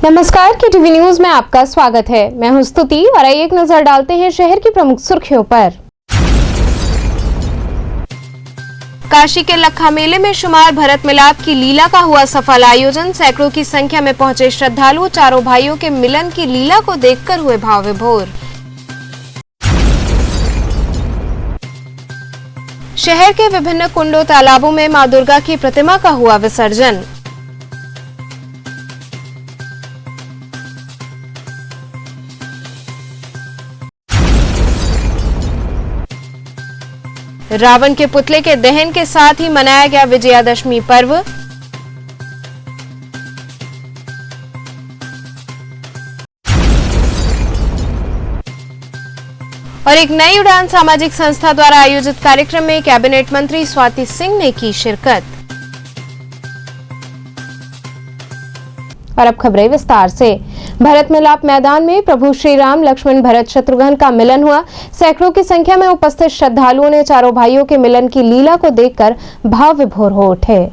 नमस्कार, KTV news में आपका स्वागत है। मैं हूं स्तुति और आइए एक नजर डालते हैं शहर की प्रमुख सुर्खियों पर। काशी के लखा मेले में शुमार भरत मिलाप की लीला का हुआ सफल आयोजन। सैकड़ों की संख्या में पहुंचे श्रद्धालु चारों भाइयों के मिलन की लीला को देखकर हुए भाव विभोर। शहर के विभिन्न कुंडों तालाबों में मां दुर्गा की प्रतिमा का हुआ विसर्जन। रावण के पुतले के दहन के साथ ही मनाया गया विजयादशमी पर्व। और एक नई उड़ान सामाजिक संस्था द्वारा आयोजित कार्यक्रम में कैबिनेट मंत्री स्वाति सिंह ने की शिरकत। और अब खबरें विस्तार से। भरत मिलाप मैदान में प्रभु श्री राम लक्ष्मण भरत शत्रुघ्न का मिलन हुआ। सैकड़ों की संख्या में उपस्थित श्रद्धालुओं ने चारों भाइयों के मिलन की लीला को देखकर भाव विभोर हो उठे।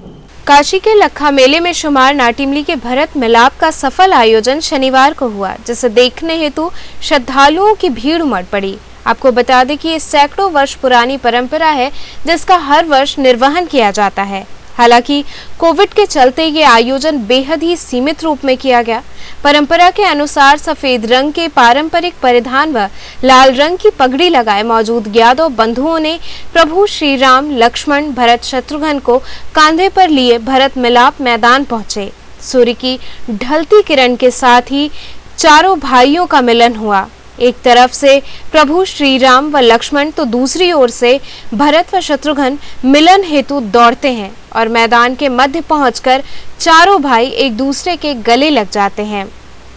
काशी के लखा मेले में शुमार नाटिमली के भरत मिलाप का सफल आयोजन शनिवार को हुआ, जिसे देखने हेतु श्रद्धालुओं की भीड़ उमड़ पड़ी। आपको बता दें कि ये सैकड़ों वर्ष पुरानी परंपरा है, जिसका हर वर्ष निर्वहन किया जाता है। हालांकि कोविड के चलते ये आयोजन बेहद ही सीमित रूप में किया गया। परंपरा के अनुसार सफेद रंग के पारंपरिक परिधान व लाल रंग की पगड़ी लगाए मौजूद यादव बंधुओं ने प्रभु श्री राम लक्ष्मण भरत शत्रुघ्न को कांधे पर लिए भरत मिलाप मैदान पहुंचे। सूर्य की ढलती किरण के साथ ही चारों भाइयों का मिलन हुआ। एक तरफ से प्रभु श्री राम व लक्ष्मण तो दूसरी ओर से भरत व शत्रुघ्न मिलन हेतु दौड़ते हैं और मैदान के मध्य पहुंचकर चारों भाई एक दूसरे के गले लग जाते हैं।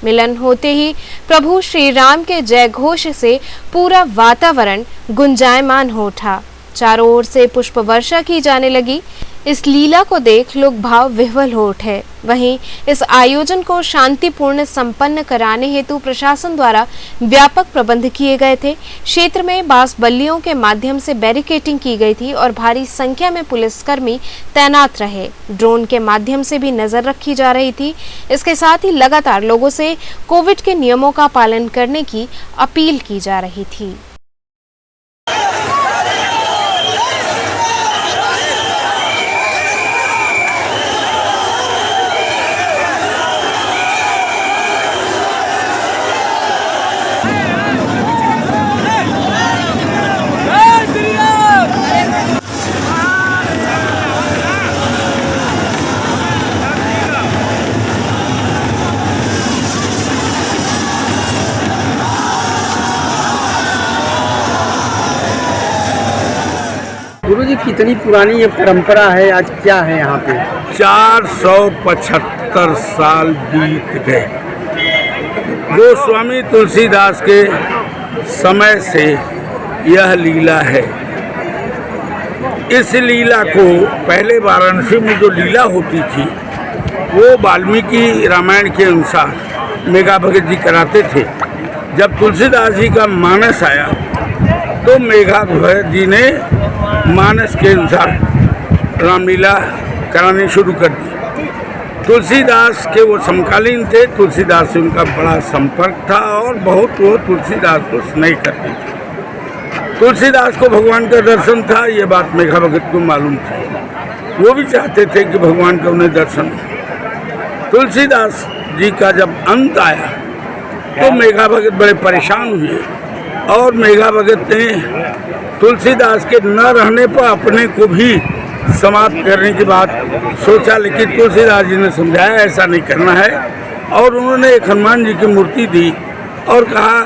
मिलन होते ही प्रभु श्री राम के जय घोष से पूरा वातावरण गुंजायमान हो उठा। चारों ओर से पुष्प वर्षा की जाने लगी। इस लीला को देख लोग भाव विह्वल हो उठे। वहीं इस आयोजन को शांतिपूर्ण संपन्न कराने हेतु प्रशासन द्वारा व्यापक प्रबंध किए गए थे। क्षेत्र में बांस बल्लियों के माध्यम से बैरिकेडिंग की गई थी और भारी संख्या में पुलिसकर्मी तैनात रहे। ड्रोन के माध्यम से भी नजर रखी जा रही थी। इसके साथ ही लगातार लोगों से कोविड के नियमों का पालन करने की अपील की जा रही थी। गुरुजी, कितनी पुरानी ये परंपरा है, आज क्या है यहाँ पे? 475 साल बीत गए। गोस्वामी तुलसीदास के समय से यह लीला है। इस लीला को पहले वाराणसी में जो लीला होती थी वो वाल्मीकि रामायण के अनुसार मेघा भगत जी कराते थे। जब तुलसीदास जी का मानस आया तो मेघा भगत जी ने मानस के अनुसार रामलीला करानी शुरू कर दी। तुलसीदास के वो समकालीन थे, तुलसीदास से उनका बड़ा संपर्क था और बहुत वो तुलसीदास को स्नेह करते थे। तुलसीदास को भगवान का दर्शन था, ये बात मेघा भगत को मालूम थी। वो भी चाहते थे कि भगवान का उन्हें दर्शन। तुलसीदास जी का जब अंत आया तो मेघा भगत बड़े परेशान हुए और मेघा भगत ने तुलसीदास के न रहने पर अपने को भी समाप्त करने की बात सोचा, लेकिन तुलसीदास जी ने समझाया ऐसा नहीं करना है और उन्होंने एक हनुमान जी की मूर्ति दी और कहा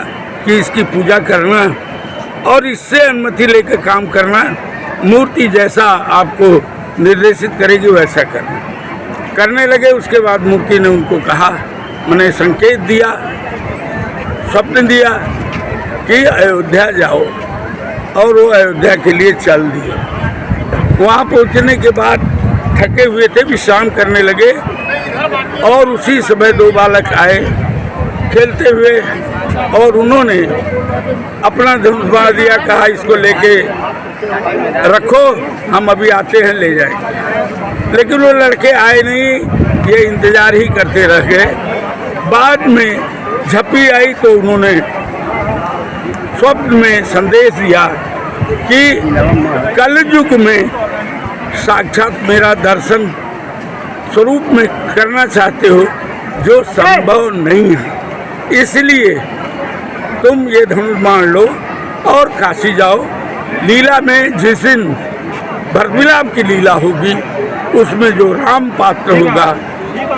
कि इसकी पूजा करना और इससे अनुमति लेकर काम करना। मूर्ति जैसा आपको निर्देशित करेगी वैसा करना। करने लगे। उसके बाद मूर्ति ने उनको कहा, मैंने संकेत दिया, स्वप्न दिया कि अयोध्या जाओ और वो अयोध्या के लिए चल दिए। वहाँ पहुँचने के बाद थके हुए थे, विश्राम करने लगे और उसी समय दो बालक आए खेलते हुए और उन्होंने अपना धनुष बाण दिया, कहा इसको लेके रखो, हम अभी आते हैं ले जाएंगे। लेकिन वो लड़के आए नहीं, ये इंतजार ही करते रह गए। बाद में झपी आई तो उन्होंने स्वप्न में संदेश दिया कि कलयुग में साक्षात मेरा दर्शन स्वरूप में करना चाहते हो जो संभव नहीं है, इसलिए तुम ये धनुष मान लो और काशी जाओ। लीला में जिस दिन भरतमिलाप की लीला होगी उसमें जो राम पात्र होगा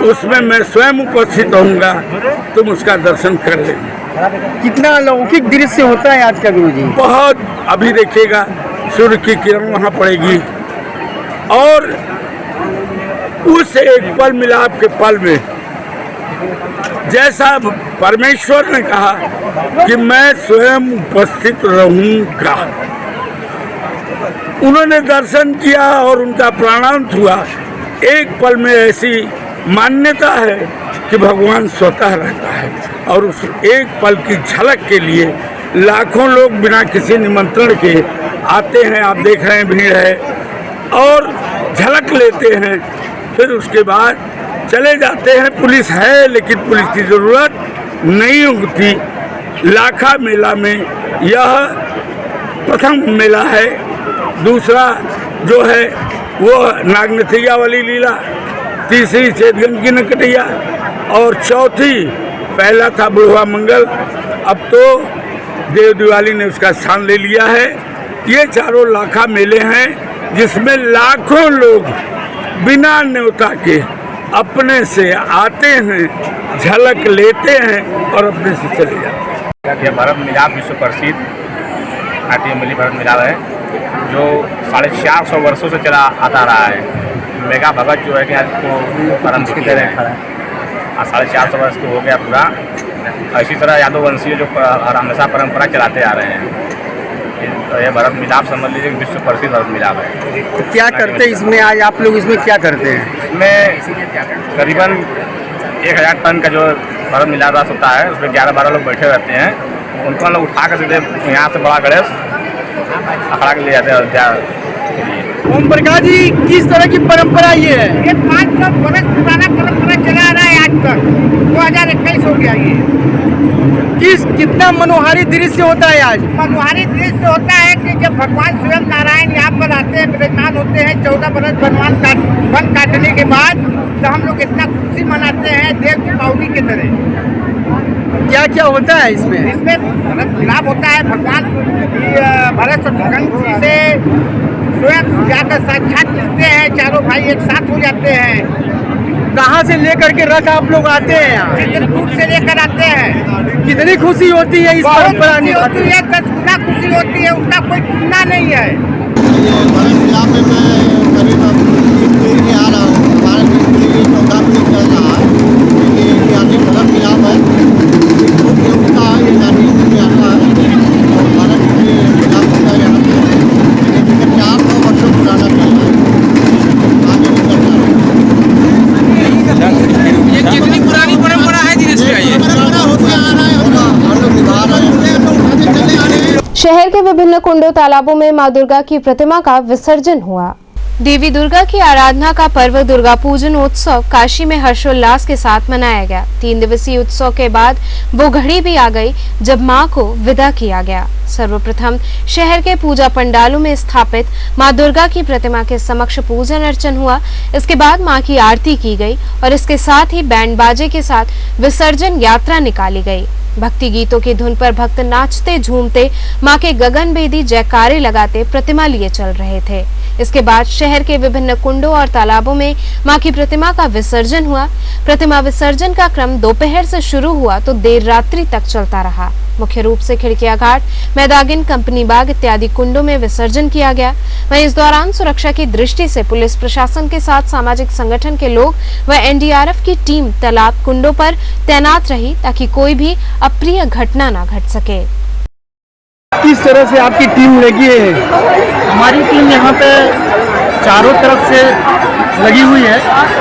उसमें मैं स्वयं उपस्थित रहूँगा, तुम उसका दर्शन कर लेना। कितना अलौकिक दृश्य होता है आज का गुरुजी। बहुत, अभी देखिएगा सूर्य की किरण वहाँ पड़ेगी और उस एक पल मिलाप के पल में जैसा परमेश्वर ने कहा कि मैं स्वयं उपस्थित रहूँगा, उन्होंने दर्शन किया और उनका प्राणांत हुआ। एक पल में ऐसी मान्यता है कि भगवान स्वतः रहता है और उस एक पल की झलक के लिए लाखों लोग बिना किसी निमंत्रण के आते हैं। आप देख रहे हैं भीड़ है और झलक लेते हैं, फिर उसके बाद चले जाते हैं। पुलिस है लेकिन पुलिस की ज़रूरत नहीं होती। लाखा मेला में यह प्रथम मेला है। दूसरा जो है वो नागनथिया वाली लीला, तीसरी चेतगंज की नकटिया और चौथी पहला था बुढ़वा मंगल, अब तो देव दिवाली ने उसका स्थान ले लिया है। ये चारों लाखा मेले हैं जिसमें लाखों लोग बिना न्योता के अपने से आते हैं, झलक लेते हैं और अपने से चले जाते हैं। यह भरत मिलाप विश्व प्रसिद्ध नाट्य मिली भरत मिलाप है जो 450 वर्षों से चला आता रहा है। मेगा भगत जो है कि आज को परम दुखी है, 450 वर्ष को हो गया पूरा। इसी तरह यादव वंशीय जो हमेशा परंपरा चलाते आ रहे हैं। तो यह भरत मिलाप समझ लीजिए विश्व प्रसिद्ध भरत मिलाप है। तो क्या करते हैं इसमें, आज आप लोग इसमें क्या करते हैं? इसमें करीबन 1000 टन का जो भरत मिलाप रस होता है उसमें 11-12 लोग बैठे रहते हैं। उनको हम लोग उठा कर सीधे यहाँ से बड़ा गणेश अखड़ा के ले जाते हैं अयोध्या के लिए। ओम प्रकाश जी, किस तरह की परंपरा ये है? ये 500 वर्ष पुराना परंपरा चला आ रहा है आज तक, 2021 हो गया ये। कितना मनोहारी दृश्य होता है आज। मनोहारी दृश्य होता है कि जब भगवान स्वयं नारायण यहाँ पर आते हैं, विराजमान होते हैं 14 वर्ष वन काटने के बाद, तो हम लोग इतना खुशी मनाते हैं देव दीपावली की तरह। क्या क्या होता है इसमें? इसमें भरत मिलाप होता है। भगवान भरत शत्रुघ्न जी से स्वयं जाकर साक्षात मिलते हैं, चारों भाई एक साथ हो जाते हैं। कहाँ से लेकर के रथ आप लोग आते हैं यहाँ? चित्रकूट से लेकर आते हैं। कितनी खुशी होती है इस परंपरा होती है, 10 गुना खुशी होती है, उसका कोई तुलना नहीं है। भरत मिलाप में मैं करीब 3 पीढ़ी से आ रहा हूँ। हमारे 3 पीढ़ी 14 पीढ़ी चल रहा है। ये ऐतिहासिक भरत मिलाप है, मुख्य उसका ये जाति में आता है और भारत में मिलाप होता है यहाँ पे 400 वर्षों पुराना चल रहा है। आगे भी चल रहा है। ये कितनी पुरानी परंपरा है जिस पे आई है? परंपरा होते आ रहा है, हम लोग निभा रहे हैं। शहर के विभिन्न कुंडों तालाबों में मां दुर्गा की प्रतिमा का विसर्जन हुआ। देवी दुर्गा की आराधना का पर्व दुर्गा पूजन उत्सव काशी में हर्षोल्लास के साथ मनाया गया। 3 दिवसीय उत्सव के बाद वो घड़ी भी आ गई जब मां को विदा किया गया। सर्वप्रथम शहर के पूजा पंडालों में स्थापित मां दुर्गा की प्रतिमा के समक्ष पूजन अर्चन हुआ। इसके बाद मां की आरती की गई और इसके साथ ही बैंड बाजे के साथ विसर्जन यात्रा निकाली गई। भक्ति गीतों की धुन पर भक्त नाचते झूमते मां के गगनभेदी जयकारे लगाते प्रतिमा लिए चल रहे थे। इसके बाद शहर के विभिन्न कुंडों और तालाबों में मां की प्रतिमा का विसर्जन हुआ। प्रतिमा विसर्जन का क्रम दोपहर से शुरू हुआ तो देर रात्रि तक चलता रहा। मुख्य रूप से खिड़किया घाट, मैदागिन, कंपनी बाग इत्यादि कुंडों में विसर्जन किया गया। वहीं इस दौरान सुरक्षा की दृष्टि से पुलिस प्रशासन के साथ सामाजिक संगठन के लोग व एनडीआरएफ की टीम तालाब कुंडों पर तैनात रही ताकि कोई भी अप्रिय घटना न घट सके। किस तरह से आपकी टीम लगी है? हमारी टीम यहाँ पे चारों तरफ से लगी हुई है।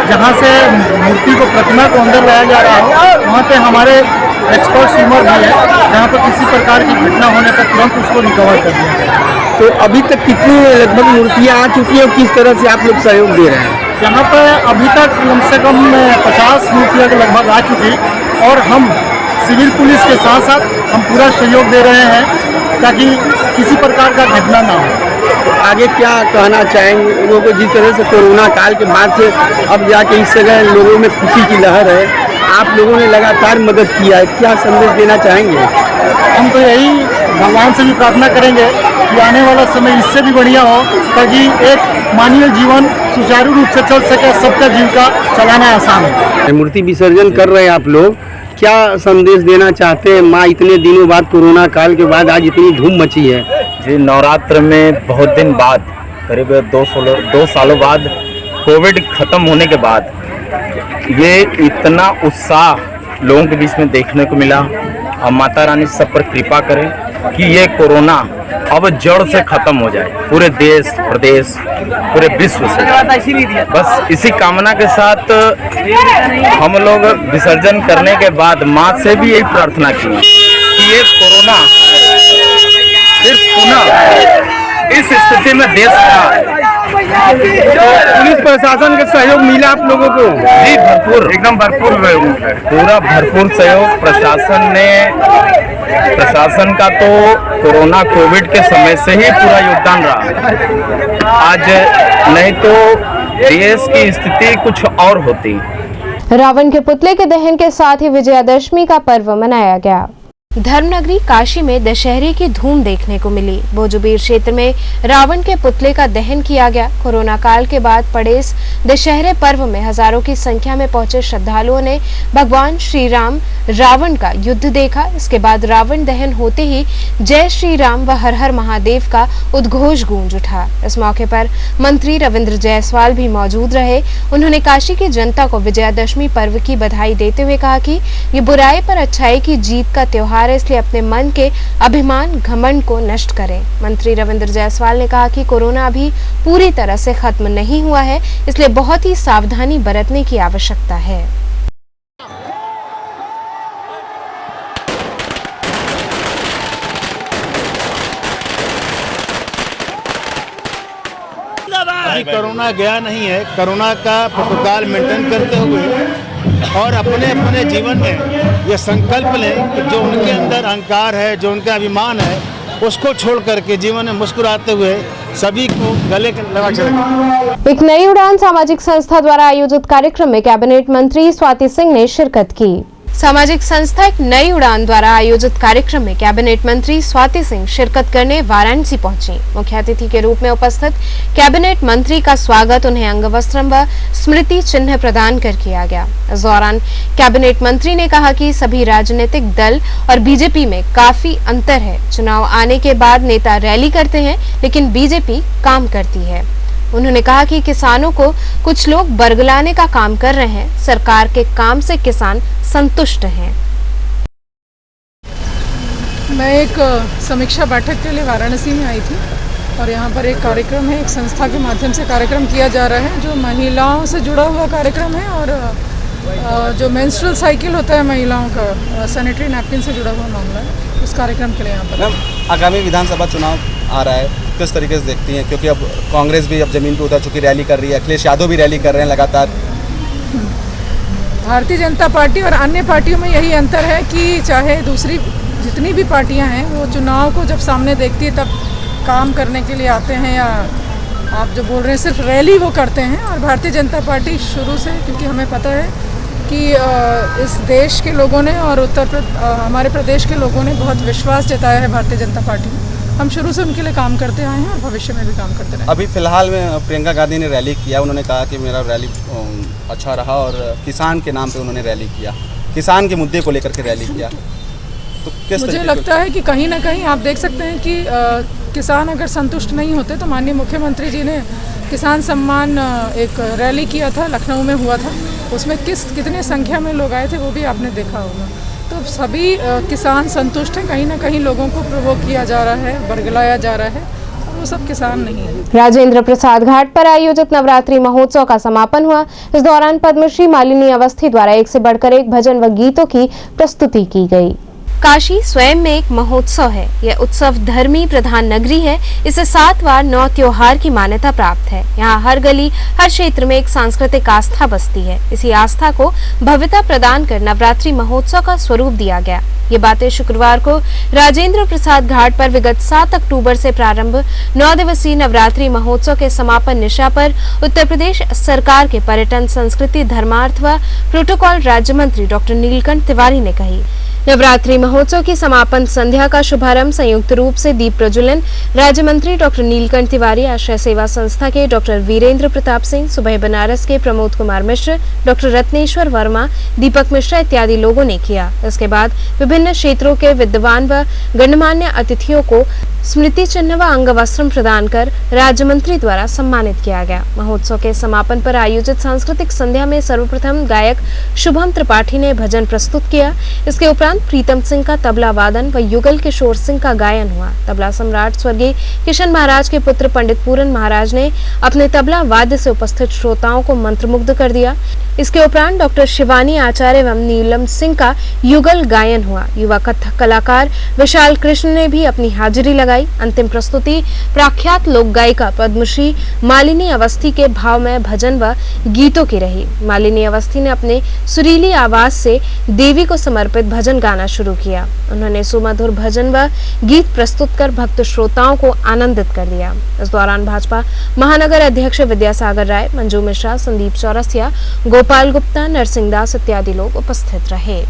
जहाँ से मूर्ति को, प्रतिमा को अंदर लाया जा रहा है वहाँ पे हमारे एक्सपर्ट स्विमर भी है, जहाँ पर किसी प्रकार की घटना होने पर तुरंत उसको रिकवर कर दिया जाए। तो अभी तक कितनी लगभग मूर्तियाँ आ चुकी हैं और किस तरह से आप लोग सहयोग दे रहे हैं? यहाँ पर अभी तक कम से कम 50 मूर्तियाँ लगभग आ चुकी और हम सिविल पुलिस के साथ साथ हम पूरा सहयोग दे रहे हैं ताकि किसी प्रकार का घटना ना हो। आगे क्या कहना चाहेंगे लोगों को, जिस तरह से कोरोना काल के बाद से अब जाके इस जगह लोगों में खुशी की लहर है, आप लोगों ने लगातार मदद किया है, क्या संदेश देना चाहेंगे? हम तो यही भगवान से भी प्रार्थना करेंगे कि आने वाला समय इससे भी बढ़िया हो ताकि एक मानवीय जीवन सुचारू रूप से चल सके, सबका जीविका चलाना आसान है। मूर्ति विसर्जन कर रहे हैं आप लोग, क्या संदेश देना चाहते हैं? माँ इतने दिनों बाद, कोरोना काल के बाद आज इतनी धूम मची है। जी, नवरात्र में बहुत दिन बाद, करीब 2 सालों बाद, कोविड ख़त्म होने के बाद ये इतना उत्साह लोगों के बीच में देखने को मिला। और माता रानी सब पर कृपा करे कि ये कोरोना अब जड़ से ख़त्म हो जाए, पूरे देश प्रदेश पूरे विश्व से। बस इसी कामना के साथ हम लोग विसर्जन करने के बाद माँ से भी यही प्रार्थना की कि ये कोरोना फिर पुनः इस स्थिति में देश का पुलिस प्रशासन का सहयोग मिला आप लोगों को? जी, भरपूर, एकदम भरपूर पूरा भरपूर सहयोग प्रशासन का तो कोरोना कोविड के समय से ही पूरा योगदान रहा। आज नहीं तो देश की स्थिति कुछ और होती। रावण के पुतले के दहन के साथ ही विजयादशमी का पर्व मनाया गया। धर्मनगरी काशी में दशहरे की धूम देखने को मिली। भोजूबीर क्षेत्र में रावण के पुतले का दहन किया गया। कोरोना काल के बाद पड़े इस दशहरे पर्व में हजारों की संख्या में पहुंचे श्रद्धालुओं ने भगवान श्री राम रावण का युद्ध देखा। इसके बाद रावण दहन होते ही जय श्री राम व हर हर महादेव का उद्घोष गूंज उठा। इस मौके पर मंत्री रविंद्र जायसवाल भी मौजूद रहे। उन्होंने काशी की जनता को विजयादशमी पर्व की बधाई देते हुए कहा कि ये बुराई पर अच्छाई की जीत का त्योहार है, इसलिए अपने मन के अभिमान घमंड को नष्ट करें। मंत्री रविंद्र जायसवाल ने कहा कि कोरोना अभी पूरी तरह से खत्म नहीं हुआ है, इसलिए बहुत ही सावधानी बरतने की आवश्यकता है। अभी कोरोना गया नहीं है। कोरोना का प्रोटोकॉल मेंटेन करते हुए और अपने अपने जीवन में ये संकल्प लें कि जो उनके अंदर अहंकार है, जो उनका अभिमान है, उसको छोड़ करके जीवन में मुस्कुराते हुए सभी को गले लगा चलें। एक नई उड़ान सामाजिक संस्था द्वारा आयोजित कार्यक्रम में कैबिनेट मंत्री स्वाति सिंह ने शिरकत की। सामाजिक संस्था एक नई उड़ान द्वारा आयोजित कार्यक्रम में कैबिनेट मंत्री स्वाति सिंह शिरकत करने वाराणसी पहुंची। मुख्य अतिथि के रूप में उपस्थित कैबिनेट मंत्री का स्वागत उन्हें अंगवस्त्रम व स्मृति चिन्ह प्रदान कर किया गया। इस दौरान कैबिनेट मंत्री ने कहा कि सभी राजनीतिक दल और बीजेपी में काफी अंतर है। चुनाव आने के बाद नेता रैली करते हैं, लेकिन बीजेपी काम करती है। उन्होंने कहा कि किसानों को कुछ लोग बरगलाने का काम कर रहे हैं। सरकार के काम से किसान संतुष्ट हैं। मैं एक समीक्षा बैठक के लिए वाराणसी में आई थी और यहाँ पर एक कार्यक्रम है, एक संस्था के माध्यम से कार्यक्रम किया जा रहा है जो महिलाओं से जुड़ा हुआ कार्यक्रम है और जो मेंस्ट्रुअल साइकिल होता है महिलाओं का, सैनिटरी नैपकिन से जुड़ा हुआ मामला है। उस कार्यक्रम के लिए यहाँ पर आगामी विधानसभा चुनाव आ रहा है, किस तरीके से देखती हैं? क्योंकि अब कांग्रेस भी अब जमीन पर उतर चुकी, रैली कर रही है, अखिलेश यादव भी रैली कर रहे हैं लगातार। भारतीय जनता पार्टी और अन्य पार्टियों में यही अंतर है कि चाहे दूसरी जितनी भी पार्टियां हैं वो चुनाव को जब सामने देखती है तब काम करने के लिए आते हैं, या आप जो बोल रहे हैं सिर्फ रैली वो करते हैं। और भारतीय जनता पार्टी शुरू से, क्योंकि हमें पता है कि इस देश के लोगों ने और हमारे प्रदेश के लोगों ने बहुत विश्वास जताया है भारतीय जनता पार्टी में। हम शुरू से उनके लिए काम करते आए हैं और भविष्य में भी काम करते रहेंगे। अभी फिलहाल में प्रियंका गांधी ने रैली किया, उन्होंने कहा कि मेरा रैली अच्छा रहा और किसान के नाम पे उन्होंने रैली किया, किसान के मुद्दे को लेकर के रैली किया। तो किस मुझे लगता है कि कहीं ना कहीं आप देख सकते हैं कि किसान अगर संतुष्ट नहीं होते तो माननीय मुख्यमंत्री जी ने किसान सम्मान एक रैली किया था, लखनऊ में हुआ था, उसमें कितने संख्या में लोग आए थे वो भी आपने देखा होगा। तो सभी किसान संतुष्ट हैं। कहीं ना कहीं लोगों को प्रोवोक किया जा रहा है, बरगलाया जा रहा है, वो सब किसान नहीं है। राजेंद्र प्रसाद घाट पर आयोजित नवरात्रि महोत्सव का समापन हुआ। इस दौरान पद्मश्री मालिनी अवस्थी द्वारा एक से बढ़कर एक भजन व गीतों की प्रस्तुति की गई। काशी स्वयं में एक महोत्सव है। यह उत्सव धर्मी प्रधान नगरी है। इसे 7 बार 9 त्योहार की मान्यता प्राप्त है। यहाँ हर गली, हर क्षेत्र में एक सांस्कृतिक आस्था बसती है। इसी आस्था को भव्यता प्रदान कर नवरात्रि महोत्सव का स्वरूप दिया गया। ये बातें शुक्रवार को राजेंद्र प्रसाद घाट पर विगत 7 अक्टूबर से प्रारंभ 9 दिवसीय नवरात्रि महोत्सव के समापन निशा पर उत्तर प्रदेश सरकार के पर्यटन, संस्कृति, धर्मार्थ व प्रोटोकॉल राज्य मंत्री डॉक्टर नीलकंठ तिवारी ने कही। नवरात्रि महोत्सव की समापन संध्या का शुभारंभ संयुक्त रूप से दीप प्रज्वलन राज्य मंत्री डॉक्टर नीलकंठ तिवारी, आश्रय सेवा संस्था के डॉक्टर वीरेंद्र प्रताप सिंह, सुबह बनारस के प्रमोद कुमार मिश्र, डॉक्टर रत्नेश्वर वर्मा, दीपक मिश्रा इत्यादि लोगों ने किया। इसके बाद विभिन्न क्षेत्रों के विद्वान व गणमान्य अतिथियों को स्मृति चिन्ह व अंग वस्त्र प्रदान कर राज्य मंत्री द्वारा सम्मानित किया गया। महोत्सव के समापन पर आयोजित सांस्कृतिक संध्या में सर्वप्रथम गायक शुभम त्रिपाठी ने भजन प्रस्तुत किया। इसके उपरांत प्रीतम सिंह का तबला वादन व युगल किशोर सिंह का गायन हुआ। तबला सम्राट स्वर्गीय किशन महाराज के पुत्र पंडित पूरन महाराज ने अपने तबला वाद्य से उपस्थित श्रोताओं को मंत्रमुग्ध कर दिया। इसके उपरांत डॉक्टर शिवानी आचार्य एवं नीलम सिंह का युगल गायन हुआ। युवा कथक कलाकार विशाल कृष्ण ने भी अपनी हाजिरी लगाई। अंतिम प्रस्तुति प्रख्यात लोक गायिका पद्मश्री मालिनी अवस्थी के भावमय भजन व गीतों की रही। मालिनी अवस्थी ने अपने सुरीली आवाज से देवी को समर्पित भजन गाना शुरू किया। उन्होंने सुमधुर भजन व गीत प्रस्तुत कर भक्त श्रोताओं को आनंदित कर दिया। इस दौरान भाजपा महानगर अध्यक्ष विद्यासागर राय, मंजू मिश्रा, संदीप चौरसिया, गोपाल गुप्ता, नरसिंह दास इत्यादि लोग उपस्थित रहे।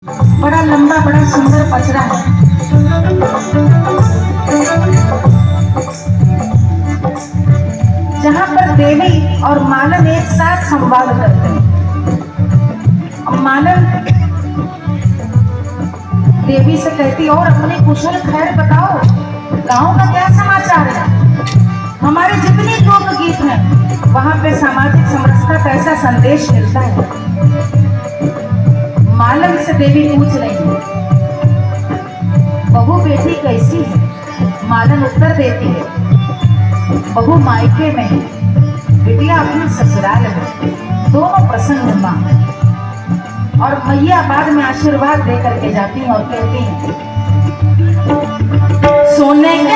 बड़ा लंबा, बड़ा सुंदर पचरा है। जहाँ पर देवी और मानव एक साथ संवाद करते हैं। मानव देवी से कहती और अपने कुशल खैर बताओ, गांव का क्या समाचार है। हमारे जितने लोक गीत हैं वहाँ पे सामाजिक समरसता का ऐसा संदेश मिलता है। मालन से देवी पूछ रही है, बहू बेटी कैसी है। मालन उत्तर देती है, बहू मायके में है, बेटिया अपने ससुराल में, दोनों प्रसन्न मां। और मैया बाद में आशीर्वाद दे करके जाती हैं और कहती हैं, सोने के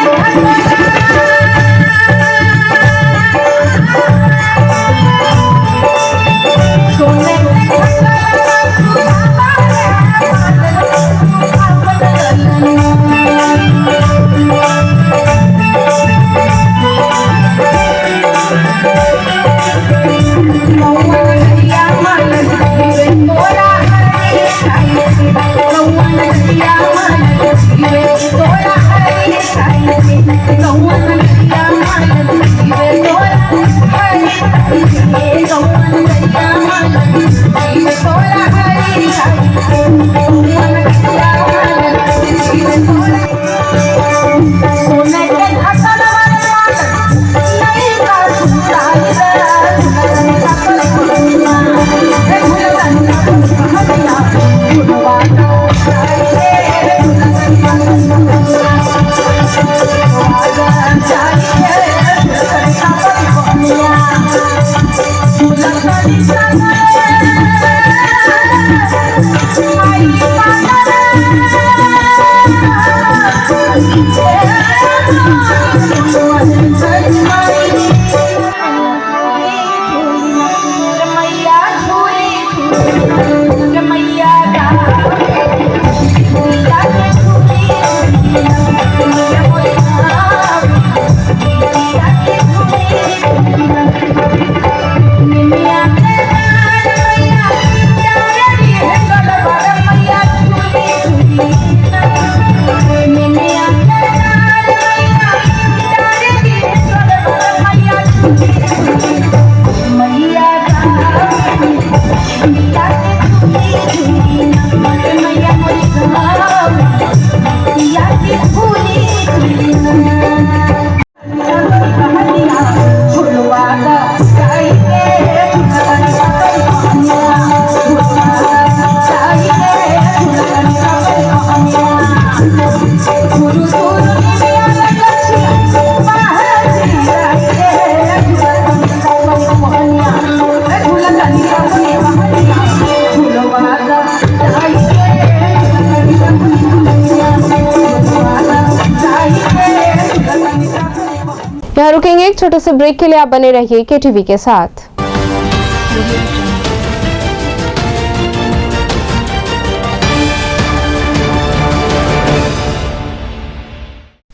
यहाँ रुकेंगे एक छोटे से ब्रेक के लिए। आप बने रहिए KTV के साथ।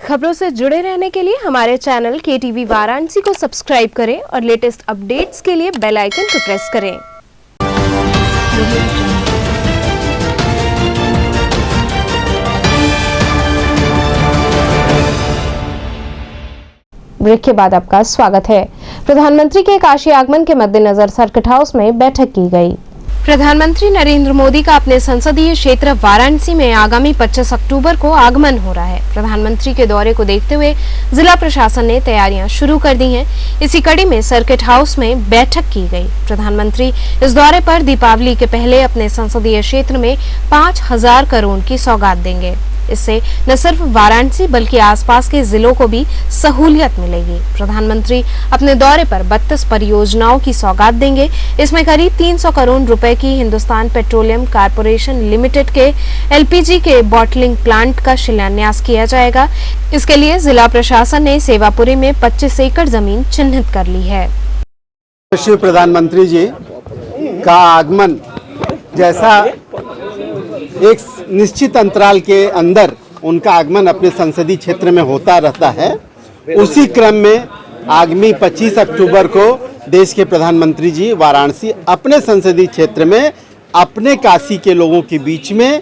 खबरों से जुड़े रहने के लिए हमारे चैनल KTV वाराणसी को सब्सक्राइब करें और लेटेस्ट अपडेट्स के लिए बेल आइकन को प्रेस करें। ब्रेक के बाद आपका स्वागत है। प्रधानमंत्री के काशी आगमन के मद्देनजर सर्किट हाउस में बैठक की गई। प्रधानमंत्री नरेंद्र मोदी का अपने संसदीय क्षेत्र वाराणसी में आगामी 25 अक्टूबर को आगमन हो रहा है। प्रधानमंत्री के दौरे को देखते हुए जिला प्रशासन ने तैयारियां शुरू कर दी हैं। इसी कड़ी में सर्किट हाउस में बैठक की गई। प्रधानमंत्री इस दौरे पर दीपावली के पहले अपने संसदीय क्षेत्र में 5,000 करोड़ की सौगात देंगे। इससे न सिर्फ वाराणसी बल्कि आसपास के जिलों को भी सहूलियत मिलेगी। प्रधानमंत्री अपने दौरे पर 32 परियोजनाओं की सौगात देंगे। इसमें करीब 300 करोड़ रुपए की हिंदुस्तान पेट्रोलियम कॉर्पोरेशन लिमिटेड के LPG के बॉटलिंग प्लांट का शिलान्यास किया जाएगा। इसके लिए जिला प्रशासन ने सेवापुरी में 25 एकड़ जमीन चिन्हित कर ली है। श्री प्रधानमंत्री जी का आगमन जैसा एक निश्चित अंतराल के अंदर उनका आगमन अपने संसदीय क्षेत्र में होता रहता है, उसी क्रम में आगामी 25 अक्टूबर को देश के प्रधानमंत्री जी वाराणसी अपने संसदीय क्षेत्र में अपने काशी के लोगों के बीच में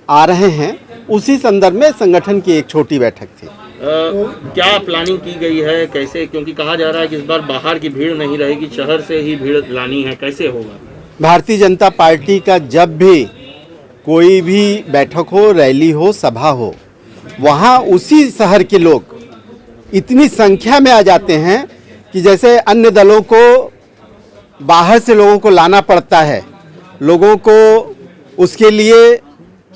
आ रहे हैं। उसी संदर्भ में संगठन की एक छोटी बैठक थी। क्या प्लानिंग की गई है, कैसे, क्योंकि कहा जा रहा है कि इस बार बाहर की भीड़ नहीं रहेगी, शहर से ही भीड़ लानी है, कैसे होगा? भारतीय जनता पार्टी का जब भी कोई भी बैठक हो, रैली हो, सभा हो, वहाँ उसी शहर के लोग इतनी संख्या में आ जाते हैं कि जैसे अन्य दलों को बाहर से लोगों को लाना पड़ता है, लोगों को उसके लिए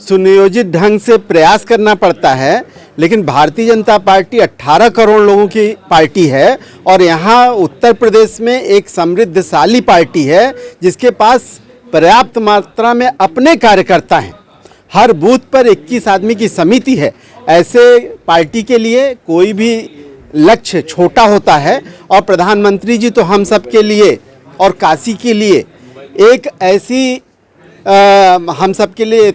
सुनियोजित ढंग से प्रयास करना पड़ता है, लेकिन भारतीय जनता पार्टी 18 करोड़ लोगों की पार्टी है और यहाँ उत्तर प्रदेश में एक समृद्धशाली पार्टी है जिसके पास पर्याप्त मात्रा में अपने कार्यकर्ता हैं। हर बूथ पर 21 आदमी की समिति है। ऐसे पार्टी के लिए कोई भी लक्ष्य छोटा होता है और प्रधानमंत्री जी तो हम सब के लिए और काशी के लिए एक ऐसी हम सब के लिए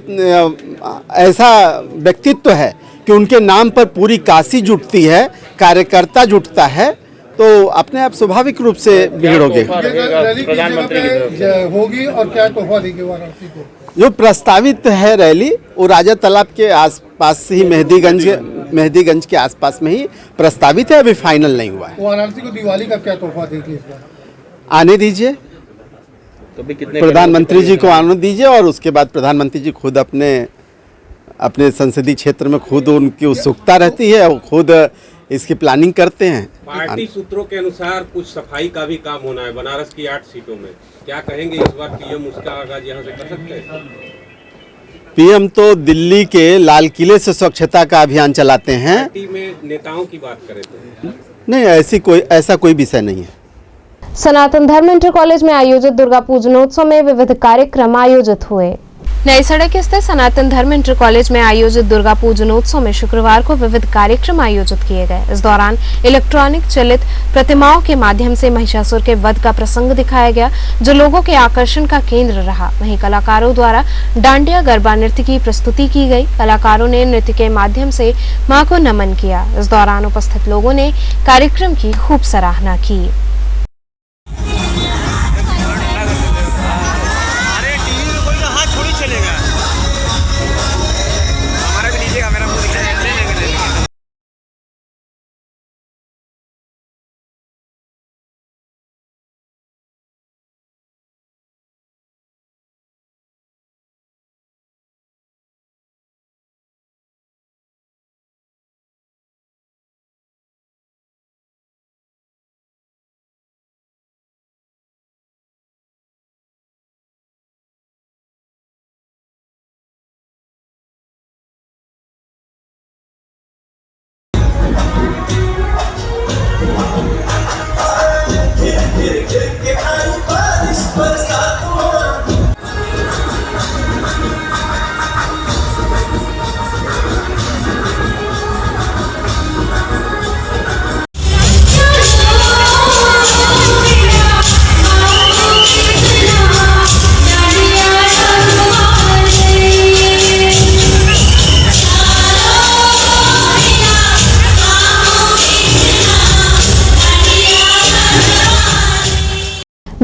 ऐसा व्यक्तित्व है कि उनके नाम पर पूरी काशी जुटती है, कार्यकर्ता जुटता है, तो अपने आप स्वाभाविक रूप से भीड़ होगी। प्रधानमंत्री की तरफ से होगी और क्या तोहफा देंगे वाराणसी को? जो प्रस्तावित है रैली वो राजा तालाब के आसपास ही मेहदीगंज के आसपास में ही प्रस्तावित है, अभी फाइनल नहीं हुआ है। वाराणसी को दिवाली का क्या तोहफा देंगे इस बार? आने दीजिए, तो भी कितने प्रधानमंत्री जी को आने दीजिए और उसके बाद प्रधानमंत्री जी खुद अपने संसदीय क्षेत्र में खुद उनकी उत्सुकता रहती है, वो खुद इसकी प्लानिंग करते हैं। पार्टी सूत्रों के अनुसार कुछ सफाई का भी काम होना है बनारस की 8 सीटों में। क्या कहेंगे इस बार PM उसका आगाज यहाँ से कर सकते हैं? PM तो दिल्ली के लाल किले से स्वच्छता का अभियान चलाते हैं। पार्टी में नेताओं की बात करें तो नहीं, ऐसा कोई विषय नहीं है। सनातन धर्म इंटर कॉलेज में आयोजित दुर्गा पूजनोत्सव में विविध कार्यक्रम आयोजित हुए। नई सड़क स्थित सनातन धर्म इंटर कॉलेज में आयोजित दुर्गा पूजनोत्सव में शुक्रवार को विविध कार्यक्रम आयोजित किए गए। इस दौरान इलेक्ट्रॉनिक चलित प्रतिमाओं के माध्यम से महिषासुर के वध का प्रसंग दिखाया गया, जो लोगों के आकर्षण का केंद्र रहा। वहीं कलाकारों द्वारा डांडिया गरबा नृत्य की प्रस्तुति की गई। कलाकारों ने नृत्य के माध्यम से मां को नमन किया। इस दौरान उपस्थित लोगों ने कार्यक्रम की खूब सराहना की।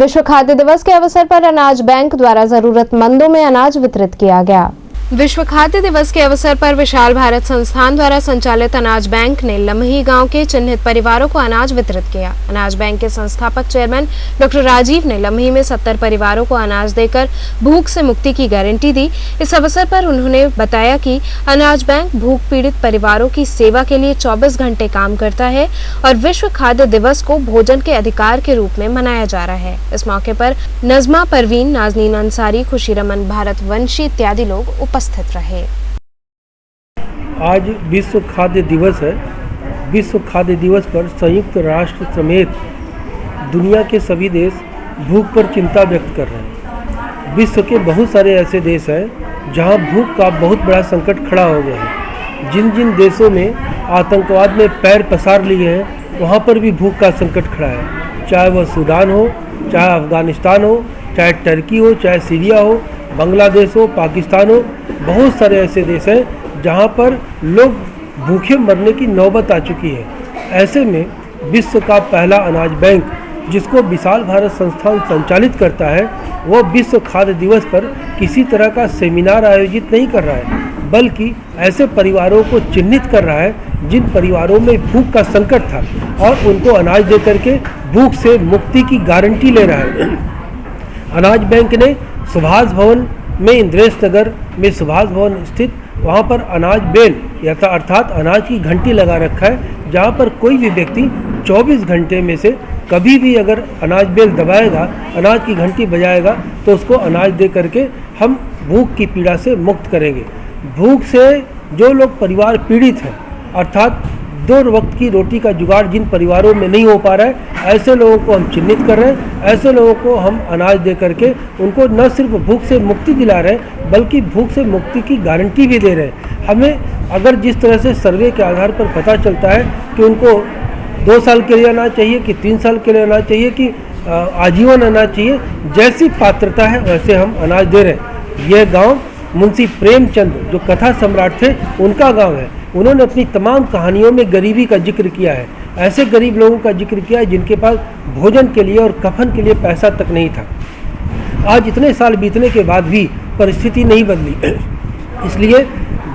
विश्व खाद्य दिवस के अवसर पर अनाज बैंक द्वारा जरूरतमंदों में अनाज वितरित किया गया। विश्व खाद्य दिवस के अवसर पर विशाल भारत संस्थान द्वारा संचालित अनाज बैंक ने लम्ही गांव के चिन्हित परिवारों को अनाज वितरित किया। अनाज बैंक के संस्थापक चेयरमैन डॉक्टर राजीव ने लम्ही में 70 परिवारों को अनाज देकर भूख से मुक्ति की गारंटी दी। इस अवसर पर उन्होंने बताया कि अनाज बैंक भूख पीड़ित परिवारों की सेवा के लिए 24 घंटे काम करता है और विश्व खाद्य दिवस को भोजन के अधिकार के रूप में मनाया जा रहा है। इस मौके पर नजमा परवीन, नाजनीन अंसारी, खुशीरमन भारतवंशी इत्यादि लोग उपस्थित रहे। आज विश्व खाद्य दिवस है। विश्व खाद्य दिवस पर संयुक्त राष्ट्र समेत दुनिया के सभी देश भूख पर चिंता व्यक्त कर रहे हैं। विश्व के बहुत सारे ऐसे देश हैं जहां भूख का बहुत बड़ा संकट खड़ा हो गया है। जिन जिन देशों में आतंकवाद में पैर पसार लिए हैं वहां पर भी भूख का संकट खड़ा है। चाहे वह सूडान हो, चाहे अफगानिस्तान हो, चाहे टर्की हो, चाहे सीरिया हो, बांग्लादेश हो, पाकिस्तान हो, बहुत सारे ऐसे देश हैं जहां पर लोग भूखे मरने की नौबत आ चुकी है। ऐसे में विश्व का पहला अनाज बैंक, जिसको विशाल भारत संस्थान संचालित करता है, वो विश्व खाद्य दिवस पर किसी तरह का सेमिनार आयोजित नहीं कर रहा है, बल्कि ऐसे परिवारों को चिन्हित कर रहा है जिन परिवारों में भूख का संकट था और उनको अनाज दे करके भूख से मुक्ति की गारंटी ले रहा है। अनाज बैंक ने सुभाष भवन में, इंद्रेश नगर में सुभाष भवन स्थित, वहाँ पर अनाज बेल अर्थात अनाज की घंटी लगा रखा है, जहाँ पर कोई भी व्यक्ति 24 घंटे में से कभी भी अगर अनाज बेल दबाएगा, अनाज की घंटी बजाएगा, तो उसको अनाज दे करके हम भूख की पीड़ा से मुक्त करेंगे। भूख से जो लोग परिवार पीड़ित हैं, अर्थात 2 वक्त की रोटी का जुगाड़ जिन परिवारों में नहीं हो पा रहा है, ऐसे लोगों को हम चिन्हित कर रहे हैं। ऐसे लोगों को हम अनाज दे करके उनको न सिर्फ भूख से मुक्ति दिला रहे हैं, बल्कि भूख से मुक्ति की गारंटी भी दे रहे हैं। हमें अगर जिस तरह से सर्वे के आधार पर पता चलता है कि उनको 2 साल के लिए अनाज चाहिए कि 3 साल के लिए अनाज चाहिए कि आजीवन अनाज चाहिए, जैसी पात्रता है वैसे हम अनाज दे रहे हैं। यह गाँव मुंशी प्रेमचंद जो कथा सम्राट थे, उनका गाँव है। उन्होंने अपनी तमाम कहानियों में गरीबी का जिक्र किया है। ऐसे गरीब लोगों का जिक्र किया है जिनके पास भोजन के लिए और कफन के लिए पैसा तक नहीं था। आज इतने साल बीतने के बाद भी परिस्थिति नहीं बदली। इसलिए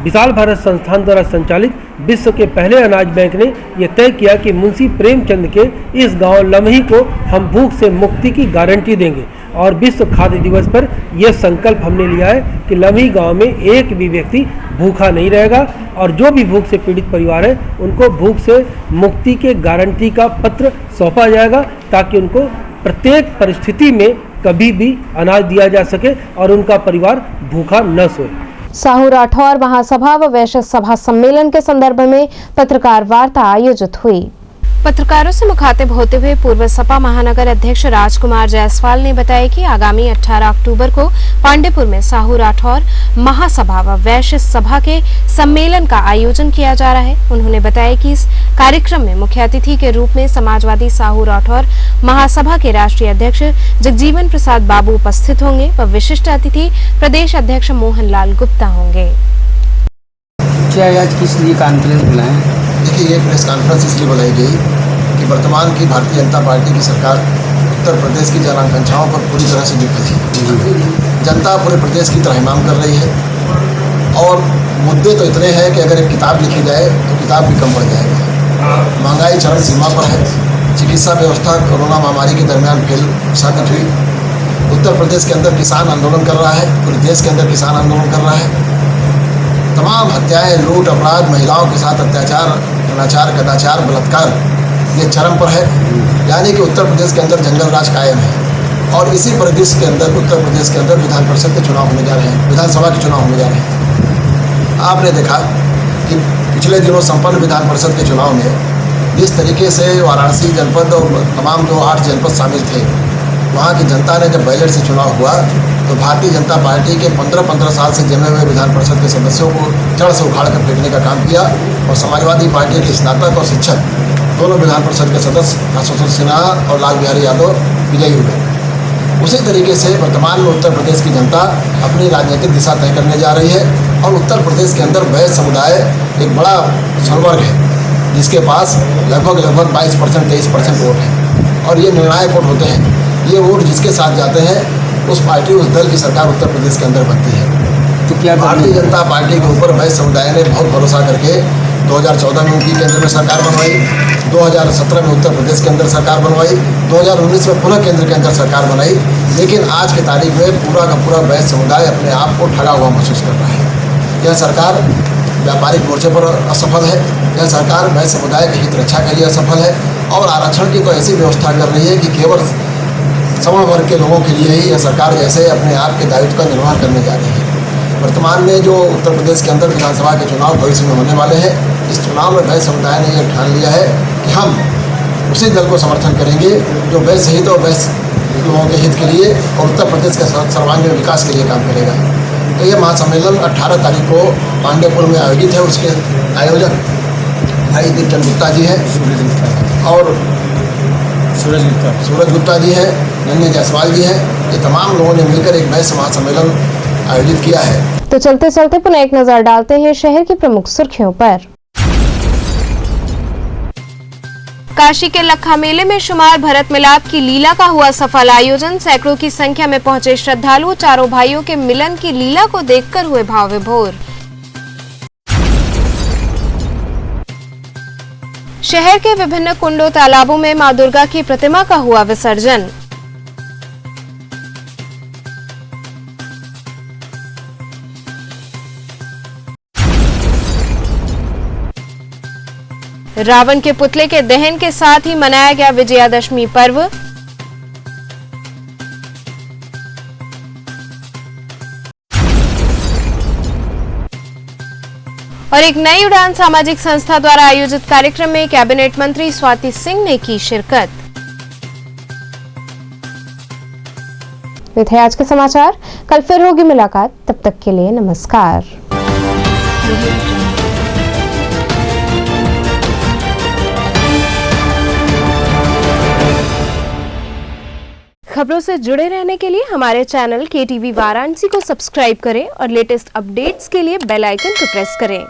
विशाल भारत संस्थान द्वारा संचालित विश्व के पहले अनाज बैंक ने यह तय किया कि मुंशी प्रेमचंद के इस गांव लम्ही को हम भूख से मुक्ति की गारंटी देंगे। और विश्व खाद्य दिवस पर यह संकल्प हमने लिया है कि लम्ही गांव में एक भी व्यक्ति भूखा नहीं रहेगा और जो भी भूख से पीड़ित परिवार है उनको भूख से मुक्ति के गारंटी का पत्र सौंपा जाएगा, ताकि उनको प्रत्येक परिस्थिति में कभी भी अनाज दिया जा सके और उनका परिवार भूखा न सोए। साहू राठौर महासभा व वैश्य सभा सम्मेलन के संदर्भ में पत्रकार वार्ता आयोजित हुई। पत्रकारों से मुखातिब होते हुए पूर्व सपा महानगर अध्यक्ष राजकुमार जायसवाल ने बताया कि आगामी 18 अक्टूबर को पांडेपुर में साहू राठौर महासभा व वैश्य सभा के सम्मेलन का आयोजन किया जा रहा है। उन्होंने बताया कि इस कार्यक्रम में मुख्य अतिथि के रूप में समाजवादी साहू राठौर महासभा के राष्ट्रीय अध्यक्ष जगजीवन प्रसाद बाबू उपस्थित होंगे व विशिष्ट अतिथि प्रदेश अध्यक्ष मोहन लाल गुप्ता होंगे। क्या आज किस लिए कॉन्फ्रेंस बुलाएं? देखिए, ये प्रेस कॉन्फ्रेंस इसलिए बुलाई गई कि वर्तमान की भारतीय जनता पार्टी की सरकार उत्तर प्रदेश की जनआकांक्षाओं पर पूरी तरह से विफल है। जनता पूरे प्रदेश की त्रहिमाम कर रही है और मुद्दे तो इतने हैं कि अगर एक किताब लिखी जाए तो किताब भी कम पड़ जाएगी। महंगाई चरम सीमा पर है। चिकित्सा व्यवस्था कोरोना महामारी के दरमियान फेल साबित हुई। उत्तर प्रदेश के अंदर किसान आंदोलन कर रहा है, पूरे देश के अंदर किसान आंदोलन कर रहा है। तमाम हत्याएं, लूट, अपराध, महिलाओं के साथ अत्याचार, अनाचार, कदाचार, बलात्कार ये चरम पर है। यानी कि उत्तर प्रदेश के अंदर जंगल राज कायम है और इसी परिदृश्य के अंदर उत्तर प्रदेश के अंदर विधान परिषद के चुनाव होने जा रहे हैं, विधानसभा के चुनाव होने जा रहे हैं। आपने देखा कि पिछले दिनों संपन्न विधान परिषद के चुनाव में जिस तरीके से वाराणसी जनपद और तमाम जो 8 जनपद शामिल थे, वहाँ की जनता ने जब बैलेट से चुनाव हुआ तो भारतीय जनता पार्टी के 15-15 साल से जमे हुए विधान परिषद के सदस्यों को जड़ से उखाड़ कर फेंकने का काम किया और समाजवादी पार्टी के स्नातक और शिक्षक दोनों विधान परिषद के सदस्य अशोक सिन्हा और लाल बिहारी यादव विजयी हुए। उसी तरीके से वर्तमान में उत्तर प्रदेश की जनता अपनी राजनीतिक दिशा तय करने जा रही है और उत्तर प्रदेश के अंदर वैश्य समुदाय एक बड़ा संवर्ग है जिसके पास लगभग 22% 23% वोट है और ये निर्णायक वोट होते हैं। ये वोट जिसके साथ जाते हैं उस पार्टी उस दल की सरकार उत्तर प्रदेश के अंदर बनती है। तो क्या भारतीय जनता पार्टी के ऊपर वैश्य समुदाय ने बहुत भरोसा करके 2014 में उनकी केंद्र में सरकार बनवाई, 2017 में उत्तर प्रदेश के अंदर सरकार बनवाई, 2019 में पुनः केंद्र के अंदर सरकार बनाई। लेकिन आज की तारीख में पूरा का पूरा वैश्य समुदाय अपने आप को ठगा हुआ महसूस कर रहा है। यह सरकार व्यापारिक मोर्चे पर असफल है, यह सरकार वैश्य समुदाय के हित रक्षा के लिए असफल है और आरक्षण की तो ऐसी व्यवस्था कर रही है कि केवल सवर्ण वर्ग के लोगों के लिए ही यह सरकार जैसे अपने आप के दायित्व का निर्वहन करने जा रही है। वर्तमान में जो उत्तर प्रदेश के अंदर विधानसभा के चुनाव भविष्य में होने वाले हैं, इस चुनाव में वैश्य समुदाय ने यह ठान लिया है कि हम उसी दल को समर्थन करेंगे जो वैश्य हित और वैश्य लोगों के हित के लिए और उत्तर प्रदेश के सर्वांगीण विकास के लिए काम करेगा। तो ये महासम्मेलन 18 तारीख को पांडेपुर में आयोजित है। उसके आयोजक भाई दीपचंद गुप्ता जी हैं और सूरज गुप्ता जी हैं, नन्हे जायसवाल जी हैं। ये तमाम लोगों ने मिलकर एक वैश्य महासम्मेलन आयोजित किया है। तो चलते चलते पुनः एक नजर डालते हैं शहर की प्रमुख सुर्खियों पर। काशी के लखा मेले में शुमार भरत मिलाप की लीला का हुआ सफल आयोजन। सैकड़ों की संख्या में पहुंचे श्रद्धालु चारों भाइयों के मिलन की लीला को देखकर हुए भाव विभोर। शहर के विभिन्न कुंडों तालाबों में मां दुर्गा की प्रतिमा का हुआ विसर्जन। रावण के पुतले के दहन के साथ ही मनाया गया विजयादशमी पर्व। और एक नई उड़ान सामाजिक संस्था द्वारा आयोजित कार्यक्रम में कैबिनेट मंत्री स्वाति सिंह ने की शिरकत। ये थे आज के समाचार। कल फिर होगी मुलाकात, तब तक के लिए नमस्कार। खबरों से जुड़े रहने के लिए हमारे चैनल KTV वाराणसी को सब्सक्राइब करें और लेटेस्ट अपडेट्स के लिए बेल आइकन को प्रेस करें।